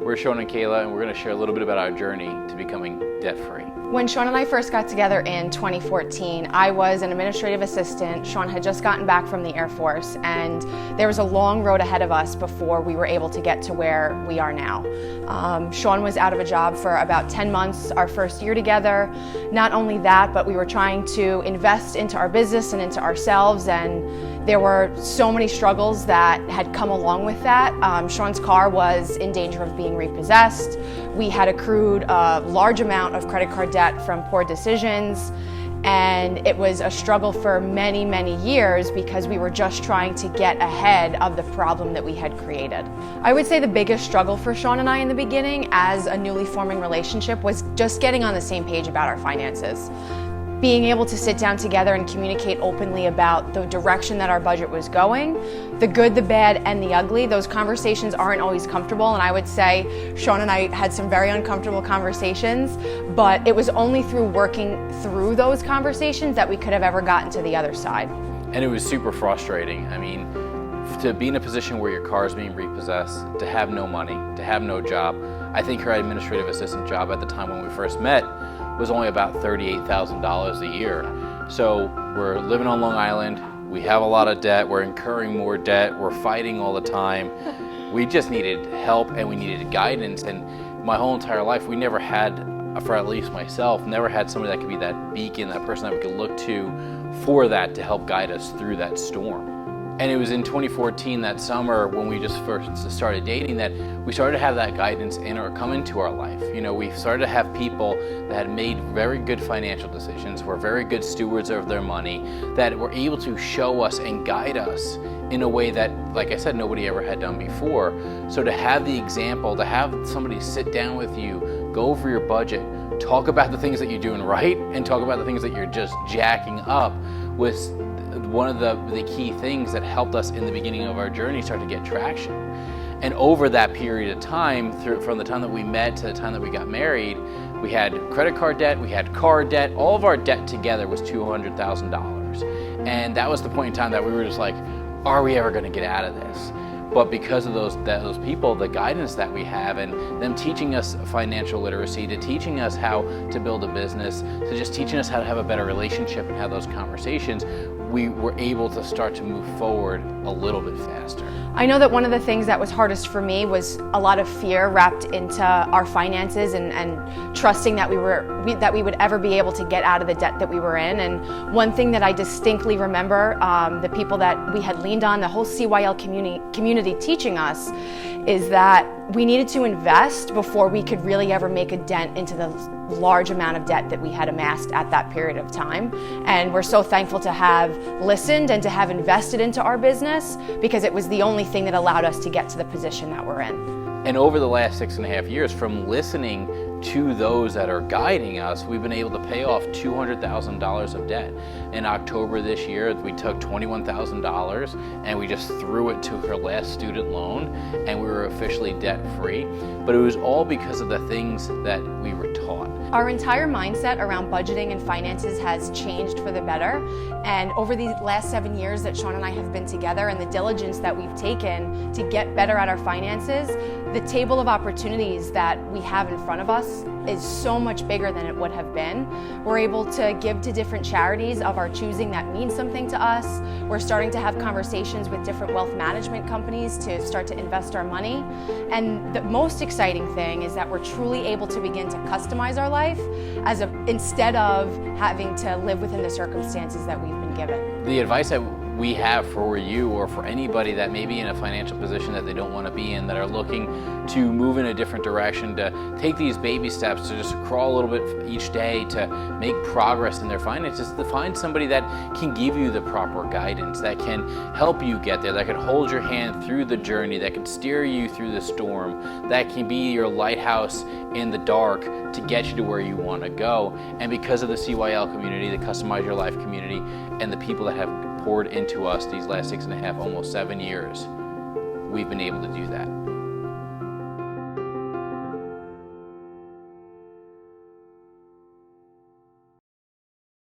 We're Sean and Kayla, and we're going to share a little bit about our journey to becoming debt-free. When Sean and I first got together in 2014, I was an administrative assistant. Sean had just gotten back from the Air Force, and there was a long road ahead of us before we were able to get to where we are now. Sean was out of a job for about 10 months our first year together. Not only that, but we were trying to invest into our business and into ourselves, and there were so many struggles that had come along with that. Sean's car was in danger of being repossessed. We had accrued a large amount of credit card debt from poor decisions, and it was a struggle for many, many years because we were just trying to get ahead of the problem that we had created. I would say the biggest struggle for Sean and I in the beginning as a newly forming relationship was just getting on the same page about our finances. Being able to sit down together and communicate openly about the direction that our budget was going, the good, the bad, and the ugly. Those conversations aren't always comfortable, and I would say Sean and I had some very uncomfortable conversations, but it was only through working through those conversations that we could have ever gotten to the other side. And it was super frustrating. I mean, to be in a position where your car is being repossessed, to have no money, to have no job. I think her administrative assistant job at the time when we first met was only about $38,000 a year. So we're living on Long Island, we have a lot of debt, we're incurring more debt, we're fighting all the time. We just needed help and we needed guidance, and my whole entire life we never had, for at least myself, never had somebody that could be that beacon, that person that we could look to for that to help guide us through that storm. And it was in 2014, that summer, when we just first started dating, that we started to have that guidance come into our life. You know, we started to have people that had made very good financial decisions, were very good stewards of their money, that were able to show us and guide us in a way that, like I said, nobody ever had done before. So to have the example, to have somebody sit down with you, go over your budget, talk about the things that you're doing right, and talk about the things that you're just jacking up was one of the key things that helped us in the beginning of our journey start to get traction. And over that period of time, from the time that we met to the time that we got married, we had credit card debt, we had car debt, all of our debt together was $200,000. And that was the point in time that we were just like, are we ever gonna get out of this? But because of those people, the guidance that we have, and them teaching us financial literacy, to teaching us how to build a business, to just teaching us how to have a better relationship and have those conversations, we were able to start to move forward a little bit faster. I know that one of the things that was hardest for me was a lot of fear wrapped into our finances and trusting that we would ever be able to get out of the debt that we were in. And one thing that I distinctly remember, the people that we had leaned on, the whole CYL community teaching us, is that we needed to invest before we could really ever make a dent into the large amount of debt that we had amassed at that period of time. And we're so thankful to have listened and to have invested into our business, because it was the only thing that allowed us to get to the position that we're in. And over the last 6.5 years, from listening to those that are guiding us, we've been able to pay off $200,000 of debt. In October this year, we took $21,000 and we just threw it to her last student loan, and we were officially debt-free. But it was all because of the things that we were taught. Our entire mindset around budgeting and finances has changed for the better. And over these last 7 years that Sean and I have been together, and the diligence that we've taken to get better at our finances, the table of opportunities that we have in front of us is so much bigger than it would have been. We're able to give to different charities of our choosing that mean something to us. We're starting to have conversations with different wealth management companies to start to invest our money. And the most exciting thing is that we're truly able to begin to customize our life instead of having to live within the circumstances that we've been given. The advice that we have for you, or for anybody that may be in a financial position that they don't want to be in, that are looking to move in a different direction, to take these baby steps, to just crawl a little bit each day, to make progress in their finances, to find somebody that can give you the proper guidance, that can help you get there, that can hold your hand through the journey, that can steer you through the storm, that can be your lighthouse in the dark to get you to where you want to go. And because of the CYL community, the Customize Your Life community, and the people that have poured into us these last 6.5, almost 7 years, we've been able to do that.